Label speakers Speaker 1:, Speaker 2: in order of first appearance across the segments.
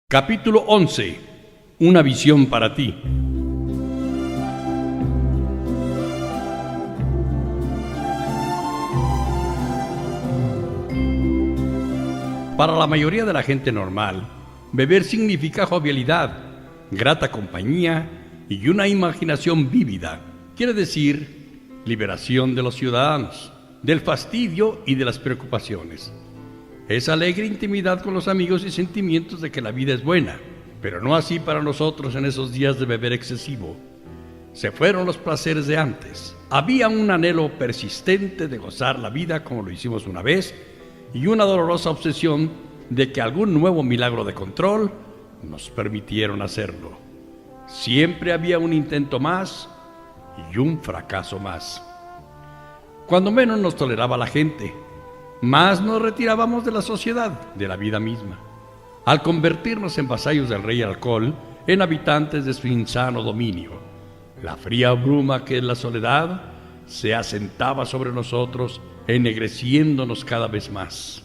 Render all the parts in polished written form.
Speaker 1: Capítulo 11. Una visión para ti. Para la mayoría de la gente normal, beber significa jovialidad, grata compañía y una imaginación vívida. Quiere decir liberación de los ciudadanos, del fastidio y de las preocupaciones. Es alegre intimidad con los amigos y sentimientos de que la vida es buena, pero no así para nosotros en esos días de beber excesivo. Se fueron los placeres de antes. Había un anhelo persistente de gozar la vida como lo hicimos una vez y una dolorosa obsesión de que algún nuevo milagro de control nos permitieron hacerlo. Siempre había un intento más y un fracaso más. Cuando menos nos toleraba la gente, más nos retirábamos de la sociedad, de la vida misma. Al convertirnos en vasallos del rey alcohol, en habitantes de su insano dominio, la fría bruma que es la soledad se asentaba sobre nosotros, ennegreciéndonos cada vez más.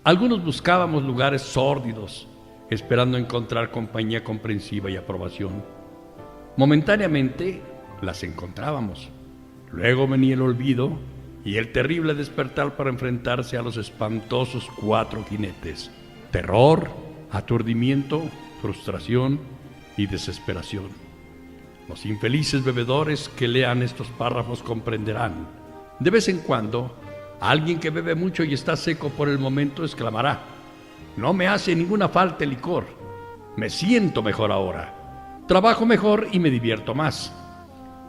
Speaker 1: Algunos buscábamos lugares sórdidos, esperando encontrar compañía comprensiva y aprobación. Momentáneamente las encontrábamos. Luego venía el olvido y el terrible despertar para enfrentarse a los espantosos cuatro jinetes: terror, aturdimiento, frustración y desesperación. Los infelices bebedores que lean estos párrafos comprenderán. De vez en cuando, alguien que bebe mucho y está seco por el momento exclamará: «No me hace ninguna falta el licor. Me siento mejor ahora. Trabajo mejor y me divierto más».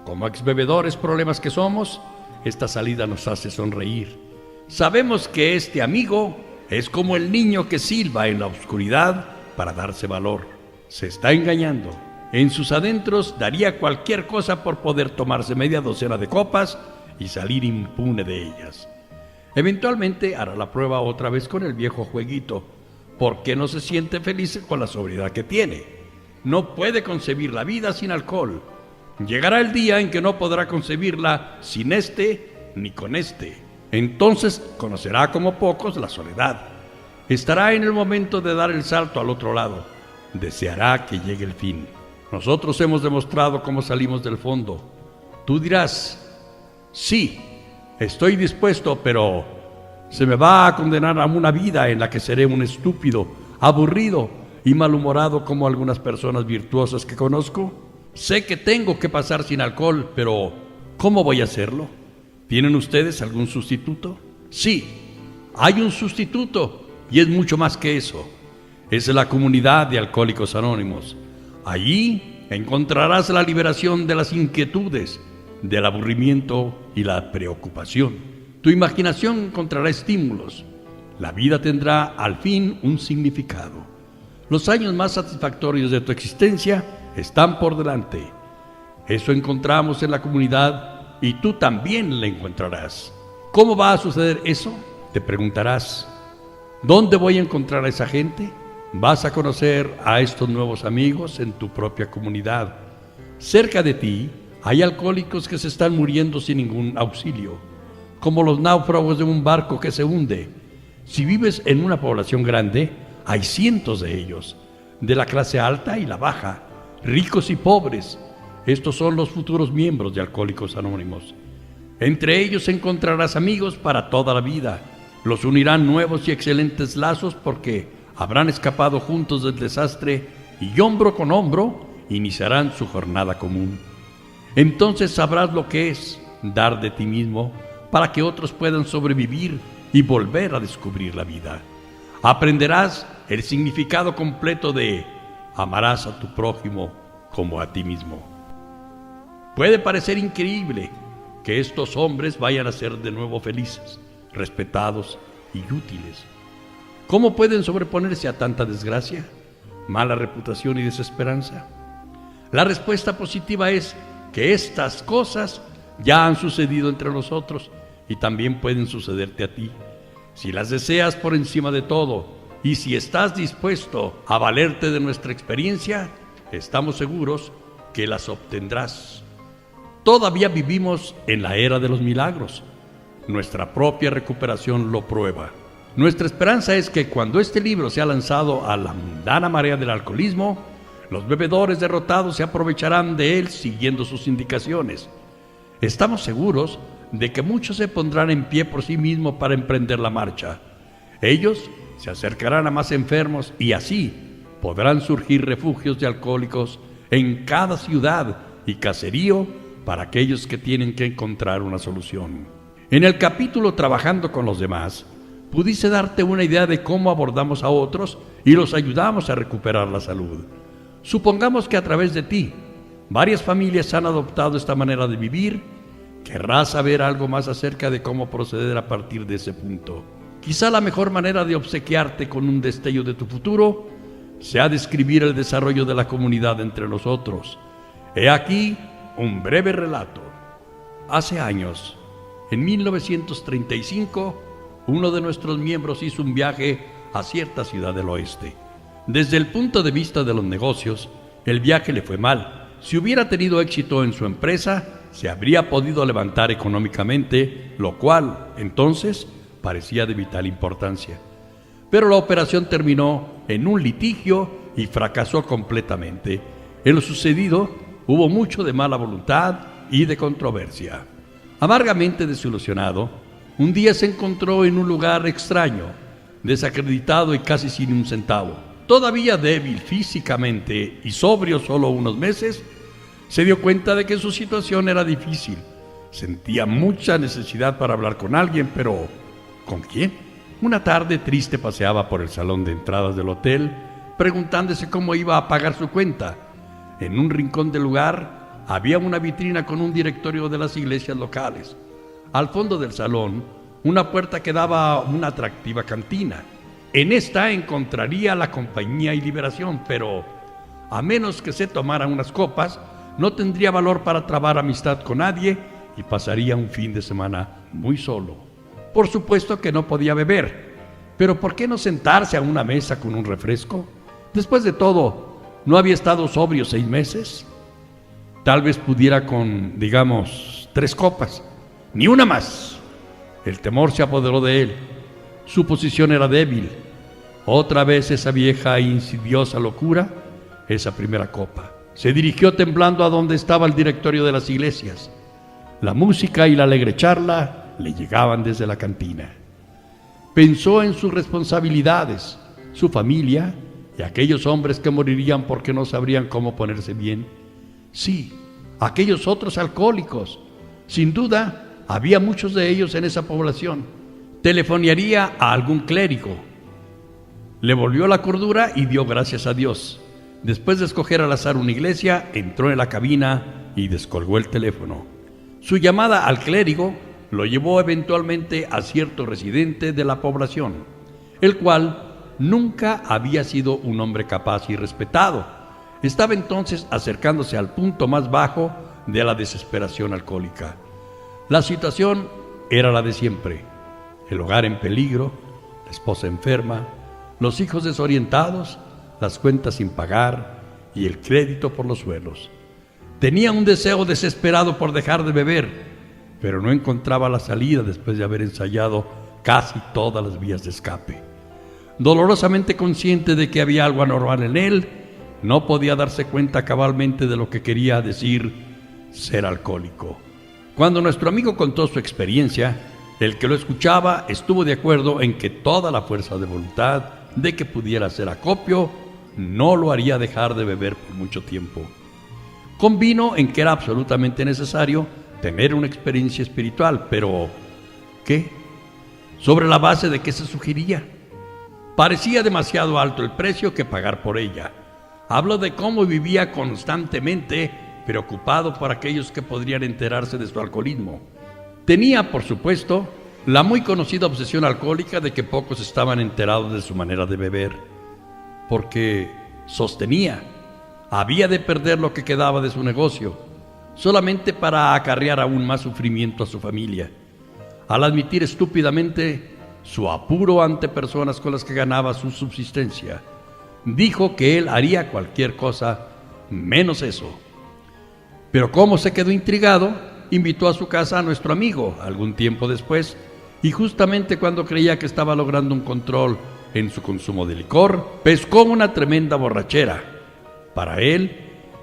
Speaker 1: Como exbebedores problemas que somos, esta salida nos hace sonreír. Sabemos que este amigo es como el niño que silba en la oscuridad para darse valor. Se está engañando. En sus adentros daría cualquier cosa por poder tomarse media docena de copas y salir impune de ellas. Eventualmente hará la prueba otra vez con el viejo jueguito, porque no se siente feliz con la sobriedad que tiene. No puede concebir la vida sin alcohol. Llegará el día en que no podrá concebirla sin este ni con este. Entonces conocerá como pocos la soledad. Estará en el momento de dar el salto al otro lado. Deseará que llegue el fin. Nosotros hemos demostrado cómo salimos del fondo. Tú dirás: sí, estoy dispuesto, pero se me va a condenar a una vida en la que seré un estúpido, aburrido y malhumorado como algunas personas virtuosas que conozco. Sé que tengo que pasar sin alcohol, pero ¿cómo voy a hacerlo? ¿Tienen ustedes algún sustituto? Sí, hay un sustituto y es mucho más que eso. Es la comunidad de Alcohólicos Anónimos. Allí encontrarás la liberación de las inquietudes, del aburrimiento y la preocupación. Tu imaginación encontrará estímulos. La vida tendrá al fin un significado. Los años más satisfactorios de tu existencia están por delante. Eso encontramos en la comunidad y tú también la encontrarás. ¿Cómo va a suceder eso?, te preguntarás. ¿Dónde voy a encontrar a esa gente? Vas a conocer a estos nuevos amigos en tu propia comunidad. Cerca de ti hay alcohólicos que se están muriendo sin ningún auxilio, como los náufragos de un barco que se hunde. Si vives en una población grande, hay cientos de ellos, de la clase alta y la baja, ricos y pobres. Estos son los futuros miembros de Alcohólicos Anónimos. Entre ellos encontrarás amigos para toda la vida. Los unirán nuevos y excelentes lazos porque habrán escapado juntos del desastre y hombro con hombro iniciarán su jornada común. Entonces sabrás lo que es dar de ti mismo para que otros puedan sobrevivir y volver a descubrir la vida. Aprenderás el significado completo de amarás a tu prójimo como a ti mismo. Puede parecer increíble que estos hombres vayan a ser de nuevo felices, respetados y útiles. ¿Cómo pueden sobreponerse a tanta desgracia, mala reputación y desesperanza? La respuesta positiva es que estas cosas ya han sucedido entre nosotros y también pueden sucederte a ti. Si las deseas por encima de todo y si estás dispuesto a valerte de nuestra experiencia, estamos seguros que las obtendrás. Todavía vivimos en la era de los milagros. Nuestra propia recuperación lo prueba. Nuestra esperanza es que cuando este libro sea lanzado a la mundana marea del alcoholismo, los bebedores derrotados se aprovecharán de él siguiendo sus indicaciones. Estamos seguros de que muchos se pondrán en pie por sí mismos para emprender la marcha. Ellos se acercarán a más enfermos y así podrán surgir refugios de alcohólicos en cada ciudad y caserío para aquellos que tienen que encontrar una solución. En el capítulo Trabajando con los demás, pudiste darte una idea de cómo abordamos a otros y los ayudamos a recuperar la salud. Supongamos que a través de ti, varias familias han adoptado esta manera de vivir. Querrás saber algo más acerca de cómo proceder a partir de ese punto. Quizá la mejor manera de obsequiarte con un destello de tu futuro sea describir el desarrollo de la comunidad entre nosotros. He aquí un breve relato. Hace años, en 1935, uno de nuestros miembros hizo un viaje a cierta ciudad del oeste. Desde el punto de vista de los negocios, el viaje le fue mal. Si hubiera tenido éxito en su empresa, se habría podido levantar económicamente, lo cual, entonces, parecía de vital importancia. Pero la operación terminó en un litigio y fracasó completamente. En lo sucedido, hubo mucho de mala voluntad y de controversia. Amargamente desilusionado, un día se encontró en un lugar extraño, desacreditado y casi sin un centavo. Todavía débil físicamente y sobrio solo unos meses, se dio cuenta de que su situación era difícil. Sentía mucha necesidad para hablar con alguien, pero ¿con quién? Una tarde triste paseaba por el salón de entradas del hotel, preguntándose cómo iba a pagar su cuenta. En un rincón del lugar había una vitrina con un directorio de las iglesias locales. Al fondo del salón, una puerta que daba a una atractiva cantina. En esta encontraría la compañía y liberación, pero a menos que se tomara unas copas, no tendría valor para trabar amistad con nadie y pasaría un fin de semana muy solo. Por supuesto que no podía beber, pero ¿por qué no sentarse a una mesa con un refresco? Después de todo, ¿no había estado sobrio 6 meses? Tal vez pudiera con, digamos, 3 copas. Ni una más. El temor se apoderó de él. Su posición era débil. Otra vez esa vieja e insidiosa locura, esa primera copa. Se dirigió temblando a donde estaba el directorio de las iglesias. La música y la alegre charla le llegaban desde la cantina. Pensó en sus responsabilidades, su familia y aquellos hombres que morirían porque no sabrían cómo ponerse bien. Sí, aquellos otros alcohólicos. Sin duda, había muchos de ellos en esa población. Telefonearía a algún clérigo. Le volvió la cordura y dio gracias a Dios. Después de escoger al azar una iglesia, entró en la cabina y descolgó el teléfono. Su llamada al clérigo lo llevó eventualmente a cierto residente de la población, el cual nunca había sido un hombre capaz y respetado. Estaba entonces acercándose al punto más bajo de la desesperación alcohólica. La situación era la de siempre: el hogar en peligro, la esposa enferma, los hijos desorientados, las cuentas sin pagar y el crédito por los suelos. Tenía un deseo desesperado por dejar de beber, pero no encontraba la salida después de haber ensayado casi todas las vías de escape. Dolorosamente consciente de que había algo anormal en él, no podía darse cuenta cabalmente de lo que quería decir ser alcohólico. Cuando nuestro amigo contó su experiencia, el que lo escuchaba estuvo de acuerdo en que toda la fuerza de voluntad de que pudiera hacer acopio no lo haría dejar de beber por mucho tiempo. Convino en que era absolutamente necesario tener una experiencia espiritual, pero ¿qué? ¿Sobre la base de qué se sugería? Parecía demasiado alto el precio que pagar por ella. Habló de cómo vivía constantemente preocupado por aquellos que podrían enterarse de su alcoholismo. Tenía, por supuesto, la muy conocida obsesión alcohólica de que pocos estaban enterados de su manera de beber, porque sostenía, había de perder lo que quedaba de su negocio, solamente para acarrear aún más sufrimiento a su familia, al admitir estúpidamente su apuro ante personas con las que ganaba su subsistencia. Dijo que él haría cualquier cosa menos eso. Pero como se quedó intrigado, invitó a su casa a nuestro amigo. Algún tiempo después, y justamente cuando creía que estaba logrando un control en su consumo de licor, pescó una tremenda borrachera. Para él,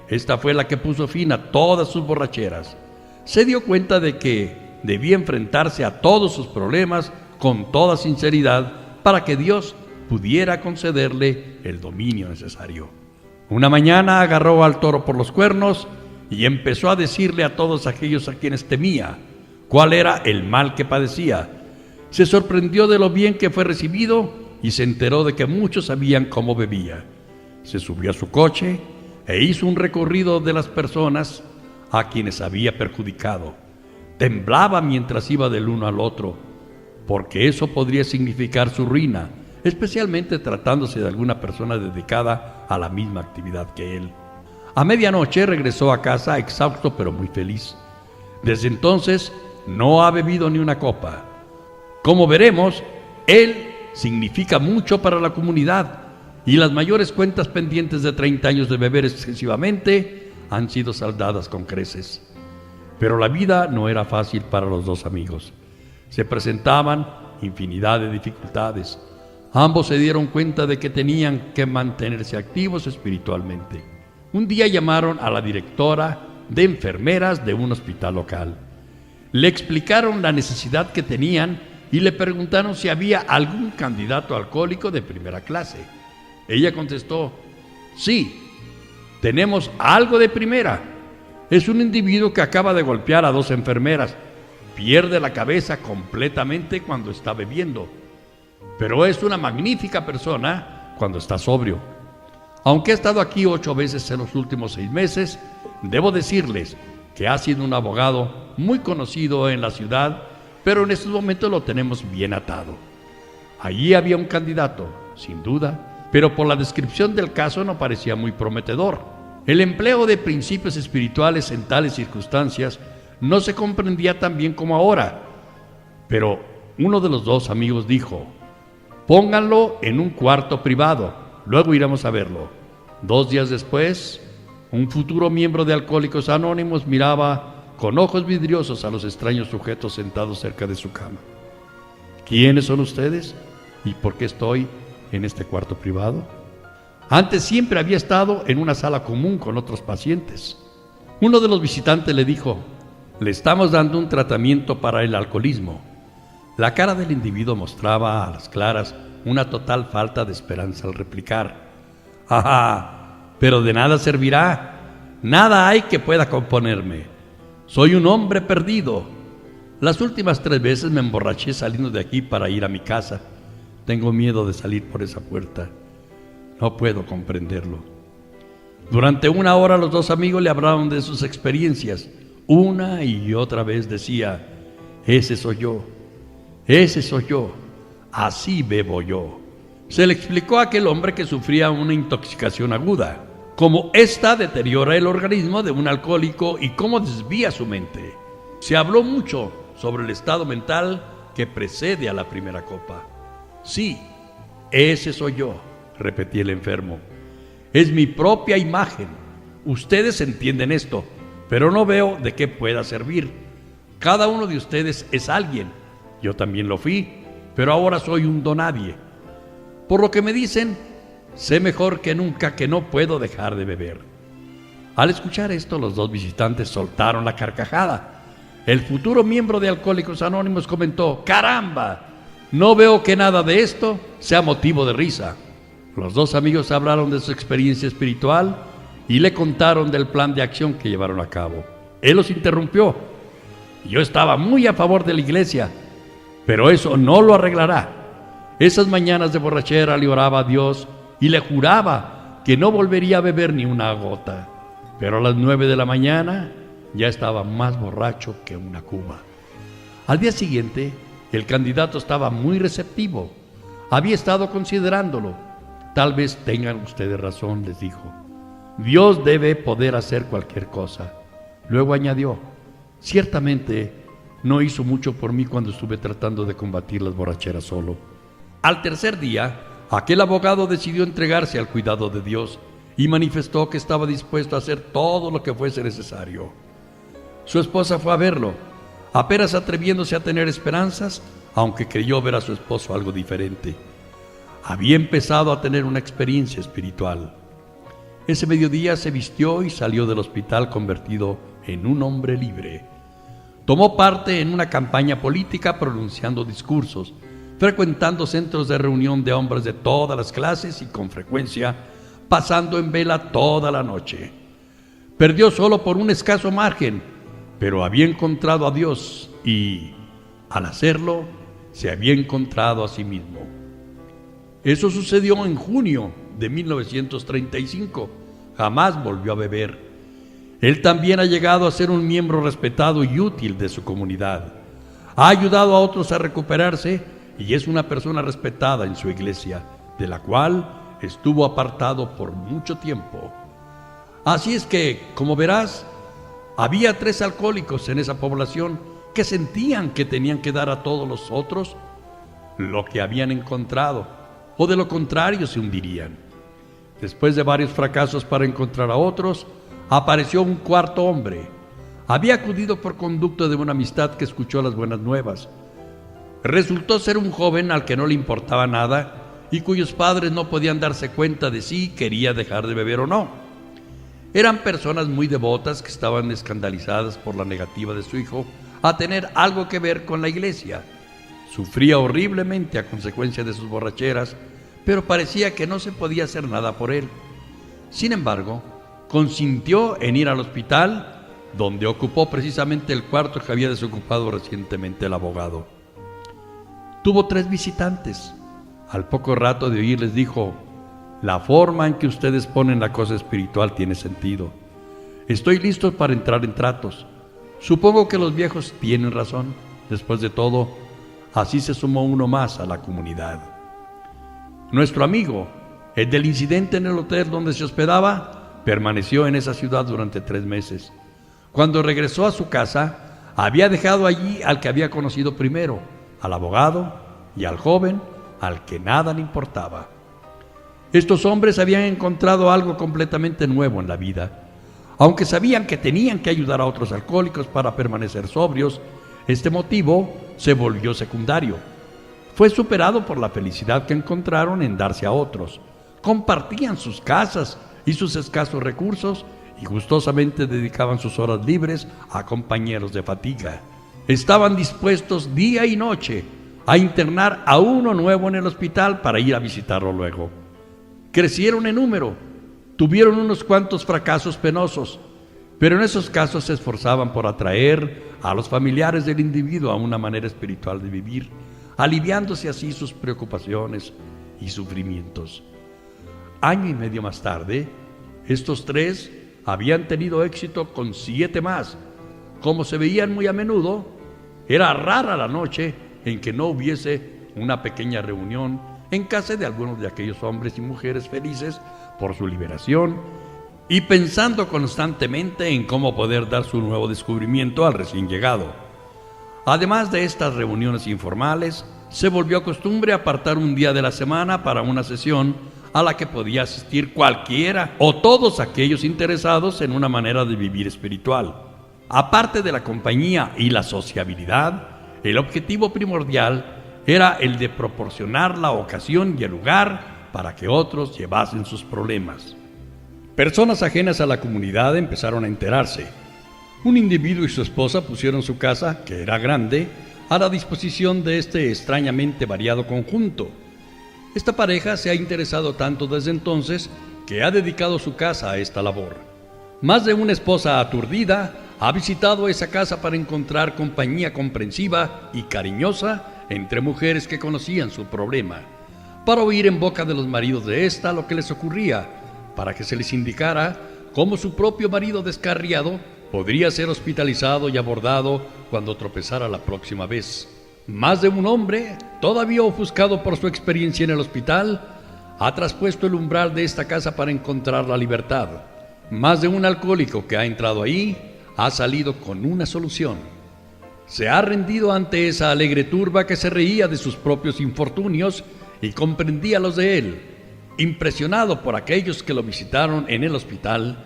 Speaker 1: esta fue la que puso fin a todas sus borracheras. Se dio cuenta de que debía enfrentarse a todos sus problemas con toda sinceridad para que Dios pudiera concederle el dominio necesario. Una mañana agarró al toro por los cuernos y empezó a decirle a todos aquellos a quienes temía cuál era el mal que padecía. Se sorprendió de lo bien que fue recibido y se enteró de que muchos sabían cómo bebía. Se subió a su coche e hizo un recorrido de las personas a quienes había perjudicado. Temblaba mientras iba del uno al otro, porque eso podría significar su ruina, especialmente tratándose de alguna persona dedicada a la misma actividad que él. A medianoche regresó a casa exhausto pero muy feliz. Desde entonces no ha bebido ni una copa. Como veremos, él significa mucho para la comunidad y las mayores cuentas pendientes de 30 años de beber excesivamente han sido saldadas con creces. Pero la vida no era fácil para los dos amigos. Se presentaban infinidad de dificultades. Ambos se dieron cuenta de que tenían que mantenerse activos espiritualmente. Un día llamaron a la directora de enfermeras de un hospital local. Le explicaron la necesidad que tenían y le preguntaron si había algún candidato alcohólico de primera clase. Ella contestó: sí, tenemos algo de primera. Es un individuo que acaba de golpear a 2 enfermeras. Pierde la cabeza completamente cuando está bebiendo, pero es una magnífica persona cuando está sobrio. Aunque ha estado aquí 8 veces en los últimos 6 meses, debo decirles que ha sido un abogado muy conocido en la ciudad, pero en estos momentos lo tenemos bien atado. Allí había un candidato, sin duda, pero por la descripción del caso no parecía muy prometedor. El empleo de principios espirituales en tales circunstancias no se comprendía tan bien como ahora, pero uno de los 2 amigos dijo: pónganlo en un cuarto privado, luego iremos a verlo. 2 días después, un futuro miembro de Alcohólicos Anónimos miraba con ojos vidriosos a los extraños sujetos sentados cerca de su cama. ¿Quiénes son ustedes? ¿Y por qué estoy en este cuarto privado? Antes siempre había estado en una sala común con otros pacientes. Uno de los visitantes le dijo: le estamos dando un tratamiento para el alcoholismo. La cara del individuo mostraba a las claras una total falta de esperanza al replicar: ¡ajá! Pero de nada servirá. Nada hay que pueda componerme. Soy un hombre perdido. Las últimas 3 veces me emborraché saliendo de aquí para ir a mi casa. Tengo miedo de salir por esa puerta. No puedo comprenderlo. Durante 1 hora los 2 amigos le hablaron de sus experiencias. Una y otra vez decía: ese soy yo, así bebo yo. Se le explicó a aquel hombre que sufría una intoxicación aguda, cómo ésta deteriora el organismo de un alcohólico y cómo desvía su mente. Se habló mucho sobre el estado mental que precede a la primera copa. Sí, ese soy yo, repetía el enfermo. Es mi propia imagen. Ustedes entienden esto, pero no veo de qué pueda servir. Cada uno de ustedes es alguien. Yo también lo fui, pero ahora soy un donadie. Por lo que me dicen, sé mejor que nunca que no puedo dejar de beber. Al escuchar esto, los 2 visitantes soltaron la carcajada. El futuro miembro de Alcohólicos Anónimos comentó: ¡caramba! No veo que nada de esto sea motivo de risa. Los 2 amigos hablaron de su experiencia espiritual y le contaron del plan de acción que llevaron a cabo. Él los interrumpió: yo estaba muy a favor de la iglesia, pero eso no lo arreglará. Esas mañanas de borrachera le oraba a Dios y le juraba que no volvería a beber ni una gota. Pero a las 9 de la mañana ya estaba más borracho que una cuba. Al día siguiente, el candidato estaba muy receptivo. Había estado considerándolo. Tal vez tengan ustedes razón, les dijo. Dios debe poder hacer cualquier cosa. Luego añadió: ciertamente no hizo mucho por mí cuando estuve tratando de combatir las borracheras solo. Al tercer día, aquel abogado decidió entregarse al cuidado de Dios y manifestó que estaba dispuesto a hacer todo lo que fuese necesario. Su esposa fue a verlo. Apenas atreviéndose a tener esperanzas, aunque creyó ver a su esposo algo diferente. Había empezado a tener una experiencia espiritual. Ese mediodía se vistió y salió del hospital convertido en un hombre libre. Tomó parte en una campaña política pronunciando discursos, frecuentando centros de reunión de hombres de todas las clases y con frecuencia pasando en vela toda la noche. Perdió solo por un escaso margen, pero había encontrado a Dios y, al hacerlo, se había encontrado a sí mismo. Eso sucedió en junio de 1935. Jamás volvió a beber. Él también ha llegado a ser un miembro respetado y útil de su comunidad. Ha ayudado a otros a recuperarse y es una persona respetada en su iglesia, de la cual estuvo apartado por mucho tiempo. Así es que, como verás, había 3 alcohólicos en esa población que sentían que tenían que dar a todos los otros lo que habían encontrado, o de lo contrario se hundirían. Después de varios fracasos para encontrar a otros, apareció un cuarto hombre. Había acudido por conducto de una amistad que escuchó las buenas nuevas. Resultó ser un joven al que no le importaba nada y cuyos padres no podían darse cuenta de si quería dejar de beber o no. Eran personas muy devotas que estaban escandalizadas por la negativa de su hijo a tener algo que ver con la iglesia. Sufría horriblemente a consecuencia de sus borracheras, pero parecía que no se podía hacer nada por él. Sin embargo, consintió en ir al hospital, donde ocupó precisamente el cuarto que había desocupado recientemente el abogado. Tuvo 3 visitantes. Al poco rato de oírles dijo: la forma en que ustedes ponen la cosa espiritual tiene sentido. Estoy listo para entrar en tratos. Supongo que los viejos tienen razón. Después de todo, así se sumó uno más a la comunidad. Nuestro amigo, el del incidente en el hotel donde se hospedaba, permaneció en esa ciudad durante 3 meses. Cuando regresó a su casa, había dejado allí al que había conocido primero, al abogado y al joven al que nada le importaba. Estos hombres habían encontrado algo completamente nuevo en la vida. Aunque sabían que tenían que ayudar a otros alcohólicos para permanecer sobrios, este motivo se volvió secundario. Fue superado por la felicidad que encontraron en darse a otros. Compartían sus casas y sus escasos recursos y gustosamente dedicaban sus horas libres a compañeros de fatiga. Estaban dispuestos día y noche a internar a uno nuevo en el hospital para ir a visitarlo luego. Crecieron en número, tuvieron unos cuantos fracasos penosos, pero en esos casos se esforzaban por atraer a los familiares del individuo a una manera espiritual de vivir, aliviándose así sus preocupaciones y sufrimientos. Año y medio más tarde, estos 3 habían tenido éxito con 7 más. Como se veían muy a menudo, era rara la noche en que no hubiese una pequeña reunión en casa de algunos de aquellos hombres y mujeres felices por su liberación y pensando constantemente en cómo poder dar su nuevo descubrimiento al recién llegado. Además de estas reuniones informales, se volvió costumbre apartar un día de la semana para una sesión a la que podía asistir cualquiera o todos aquellos interesados en una manera de vivir espiritual. Aparte de la compañía y la sociabilidad, el objetivo primordial era el de proporcionar la ocasión y el lugar para que otros llevasen sus problemas. Personas ajenas a la comunidad empezaron a enterarse. Un individuo y su esposa pusieron su casa, que era grande, a la disposición de este extrañamente variado conjunto. Esta pareja se ha interesado tanto desde entonces que ha dedicado su casa a esta labor. Más de una esposa aturdida ha visitado esa casa para encontrar compañía comprensiva y cariñosa entre mujeres que conocían su problema, para oír en boca de los maridos de esta lo que les ocurría, para que se les indicara cómo su propio marido descarriado podría ser hospitalizado y abordado cuando tropezara la próxima vez. Más de un hombre, todavía ofuscado por su experiencia en el hospital, ha traspuesto el umbral de esta casa para encontrar la libertad. Más de un alcohólico que ha entrado ahí ha salido con una solución. Se ha rendido ante esa alegre turba que se reía de sus propios infortunios y comprendía los de él. Impresionado por aquellos que lo visitaron en el hospital,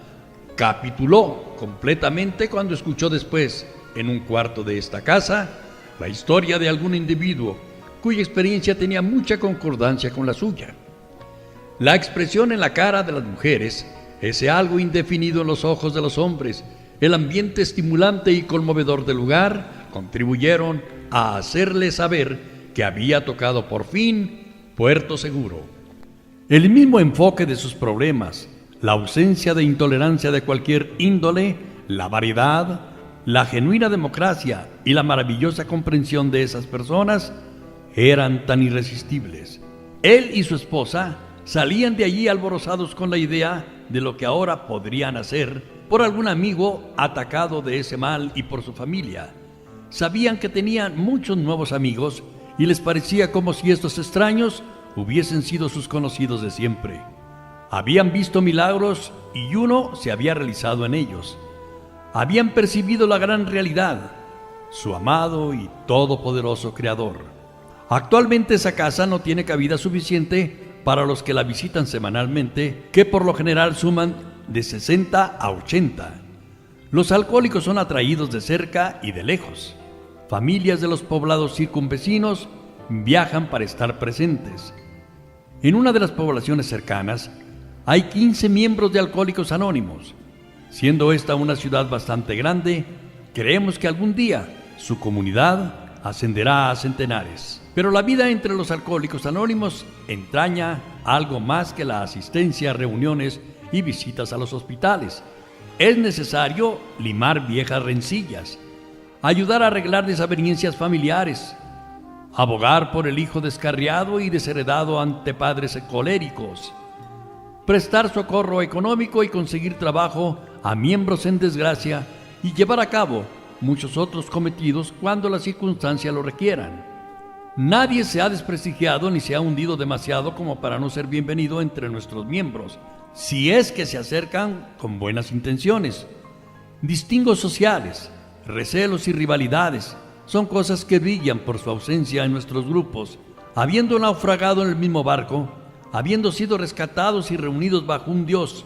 Speaker 1: capituló completamente cuando escuchó después, en un cuarto de esta casa, la historia de algún individuo cuya experiencia tenía mucha concordancia con la suya. La expresión en la cara de las mujeres, ese algo indefinido en los ojos de los hombres, el ambiente estimulante y conmovedor del lugar, contribuyeron a hacerle saber que había tocado por fin puerto seguro. El mismo enfoque de sus problemas, la ausencia de intolerancia de cualquier índole, la variedad, la genuina democracia y la maravillosa comprensión de esas personas eran tan irresistibles. Él y su esposa salían de allí alborozados con la idea de lo que ahora podrían hacer por algún amigo atacado de ese mal y por su familia. Sabían que tenían muchos nuevos amigos y les parecía como si estos extraños hubiesen sido sus conocidos de siempre. Habían visto milagros y uno se había realizado en ellos. Habían percibido la gran realidad, su amado y todopoderoso Creador. Actualmente esa casa no tiene cabida suficiente para los que la visitan semanalmente, que por lo general suman de 60 a 80. Los alcohólicos son atraídos de cerca y de lejos. Familias de los poblados circunvecinos viajan para estar presentes. En una de las poblaciones cercanas hay 15 miembros de Alcohólicos Anónimos. Siendo esta una ciudad bastante grande, creemos que algún día su comunidad ascenderá a centenares. Pero la vida entre los Alcohólicos Anónimos entraña algo más que la asistencia a reuniones y visitas a los hospitales. Es necesario limar viejas rencillas, ayudar a arreglar desavenencias familiares, abogar por el hijo descarriado y desheredado ante padres coléricos, prestar socorro económico y conseguir trabajo a miembros en desgracia y llevar a cabo muchos otros cometidos cuando las circunstancias lo requieran. Nadie se ha desprestigiado ni se ha hundido demasiado como para no ser bienvenido entre nuestros miembros, si es que se acercan con buenas intenciones. Distingos sociales, recelos y rivalidades son cosas que brillan por su ausencia en nuestros grupos. Habiendo naufragado en el mismo barco, habiendo sido rescatados y reunidos bajo un Dios,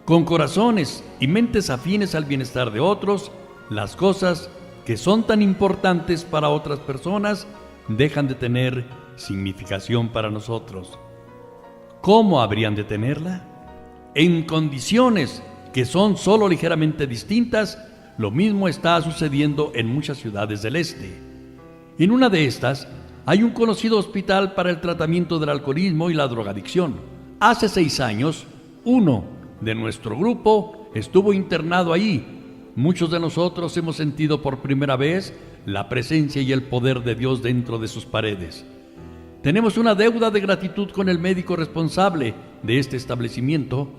Speaker 1: con corazones y mentes afines al bienestar de otros, las cosas que son tan importantes para otras personas dejan de tener significación para nosotros. ¿Cómo habrían de tenerla? En condiciones que son solo ligeramente distintas, lo mismo está sucediendo en muchas ciudades del este. En una de estas, hay un conocido hospital para el tratamiento del alcoholismo y la drogadicción. Hace 6 años, uno de nuestro grupo estuvo internado allí. Muchos de nosotros hemos sentido por primera vez la presencia y el poder de Dios dentro de sus paredes. Tenemos una deuda de gratitud con el médico responsable de este establecimiento,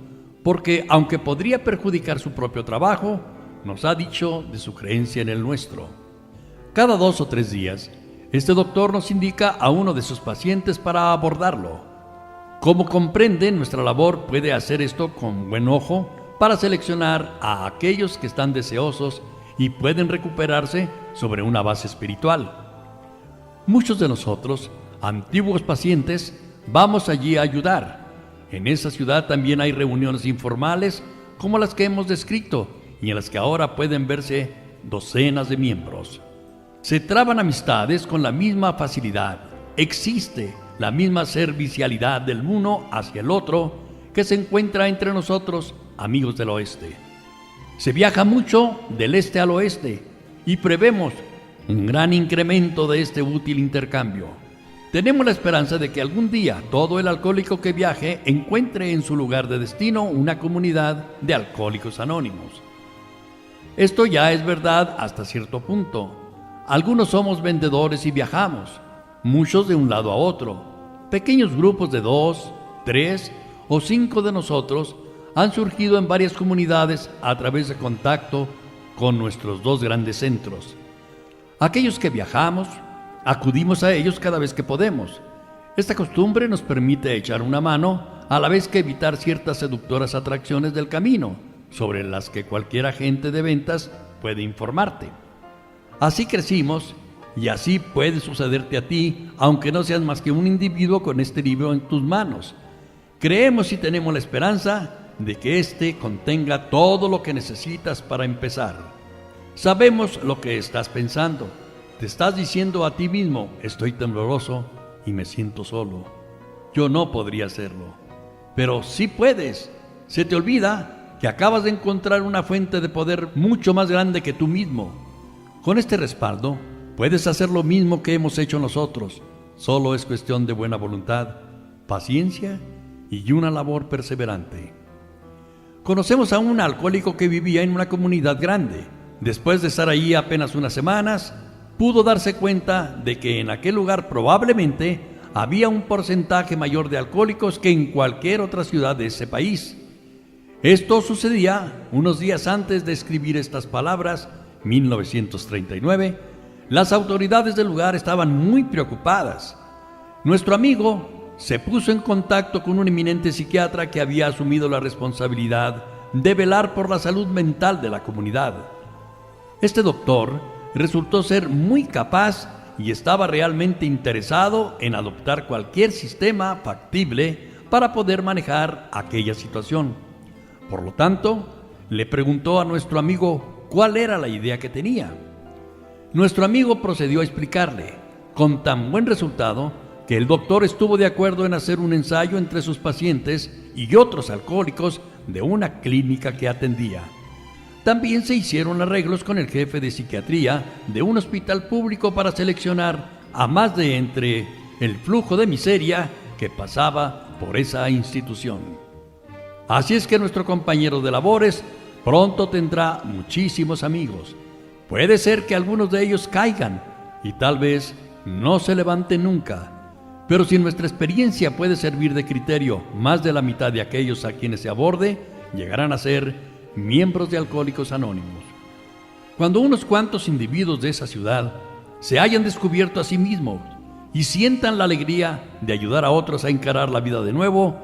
Speaker 1: porque aunque podría perjudicar su propio trabajo, nos ha dicho de su creencia en el nuestro. Cada 2 o 3 días, este doctor nos indica a uno de sus pacientes para abordarlo. Como comprenden, nuestra labor puede hacer esto con buen ojo para seleccionar a aquellos que están deseosos y pueden recuperarse sobre una base espiritual. Muchos de nosotros, antiguos pacientes, vamos allí a ayudar. En esa ciudad también hay reuniones informales como las que hemos descrito y en las que ahora pueden verse docenas de miembros. Se traban amistades con la misma facilidad. Existe la misma servicialidad del uno hacia el otro que se encuentra entre nosotros, amigos del oeste. Se viaja mucho del este al oeste y prevemos un gran incremento de este útil intercambio. Tenemos la esperanza de que algún día todo el alcohólico que viaje encuentre en su lugar de destino una comunidad de alcohólicos anónimos. Esto ya es verdad hasta cierto punto. Algunos somos vendedores y viajamos, muchos de un lado a otro. Pequeños grupos de 2, 3 o 5 de nosotros han surgido en varias comunidades a través de contacto con nuestros 2 grandes centros. Aquellos que viajamos, acudimos a ellos cada vez que podemos. Esta costumbre nos permite echar una mano, a la vez que evitar ciertas seductoras atracciones del camino, sobre las que cualquier agente de ventas puede informarte. Así crecimos, y así puede sucederte a ti, aunque no seas más que un individuo con este libro en tus manos. Creemos y tenemos la esperanza de que éste contenga todo lo que necesitas para empezar. Sabemos lo que estás pensando. te estás diciendo a ti mismo: estoy tembloroso y me siento solo. Yo no podría hacerlo. Pero sí puedes. Se te olvida que acabas de encontrar una fuente de poder mucho más grande que tú mismo. Con este respaldo, puedes hacer lo mismo que hemos hecho nosotros. Solo es cuestión de buena voluntad, paciencia y una labor perseverante. Conocemos a un alcohólico que vivía en una comunidad grande. Después de estar allí apenas unas semanas, pudo darse cuenta de que en aquel lugar probablemente había un porcentaje mayor de alcohólicos que en cualquier otra ciudad de ese país. Esto sucedía unos días antes de escribir estas palabras, 1939. Las autoridades del lugar estaban muy preocupadas. Nuestro amigo se puso en contacto con un eminente psiquiatra que había asumido la responsabilidad de velar por la salud mental de la comunidad. Este doctor resultó ser muy capaz y estaba realmente interesado en adoptar cualquier sistema factible para poder manejar aquella situación. Por lo tanto, le preguntó a nuestro amigo cuál era la idea que tenía. Nuestro amigo procedió a explicarle, con tan buen resultado que el doctor estuvo de acuerdo en hacer un ensayo entre sus pacientes y otros alcohólicos de una clínica que atendía. También se hicieron arreglos con el jefe de psiquiatría de un hospital público para seleccionar a más de entre el flujo de miseria que pasaba por esa institución. Así es que nuestro compañero de labores pronto tendrá muchísimos amigos. Puede ser que algunos de ellos caigan y tal vez no se levanten nunca. Pero si nuestra experiencia puede servir de criterio, más de la mitad de aquellos a quienes se aborde llegarán a ser miembros de Alcohólicos Anónimos. Cuando unos cuantos individuos de esa ciudad se hayan descubierto a sí mismos y sientan la alegría de ayudar a otros a encarar la vida de nuevo,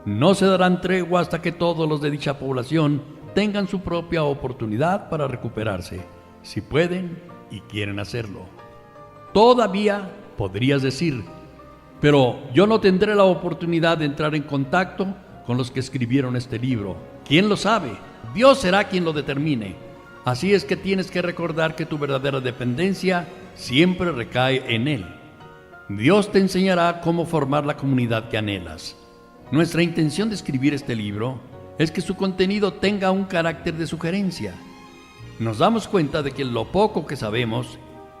Speaker 1: no se darán tregua hasta que todos los de dicha población tengan su propia oportunidad para recuperarse, si pueden y quieren hacerlo. Todavía podrías decir: pero yo no tendré la oportunidad de entrar en contacto con los que escribieron este libro. ¿Quién lo sabe? Dios será quien lo determine. Así es que tienes que recordar que tu verdadera dependencia siempre recae en Él. Dios te enseñará cómo formar la comunidad que anhelas. Nuestra intención de escribir este libro es que su contenido tenga un carácter de sugerencia. Nos damos cuenta de que lo poco que sabemos,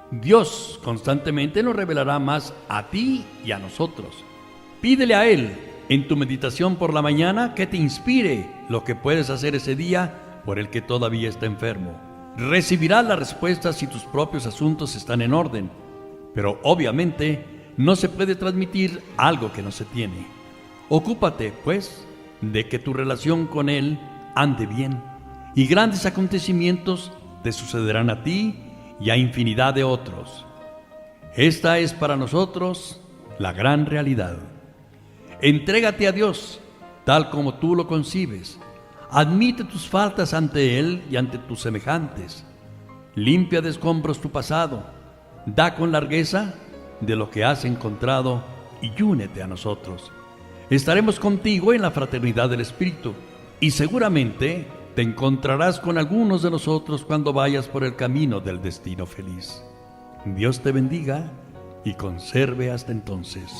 Speaker 1: Dios constantemente nos revelará más a ti y a nosotros. Pídele a Él en tu meditación por la mañana que te inspire lo que puedes hacer ese día por el que todavía está enfermo. Recibirás la respuesta si tus propios asuntos están en orden, pero obviamente no se puede transmitir algo que no se tiene. Ocúpate, pues, de que tu relación con Él ande bien, y grandes acontecimientos te sucederán a ti y a infinidad de otros. Esta es para nosotros la gran realidad. Entrégate a Dios, tal como tú lo concibes. Admite tus faltas ante Él y ante tus semejantes. Limpia de escombros tu pasado. Da con largueza de lo que has encontrado y únete a nosotros. Estaremos contigo en la fraternidad del Espíritu y seguramente te encontrarás con algunos de nosotros cuando vayas por el camino del destino feliz. Dios te bendiga y conserve hasta entonces.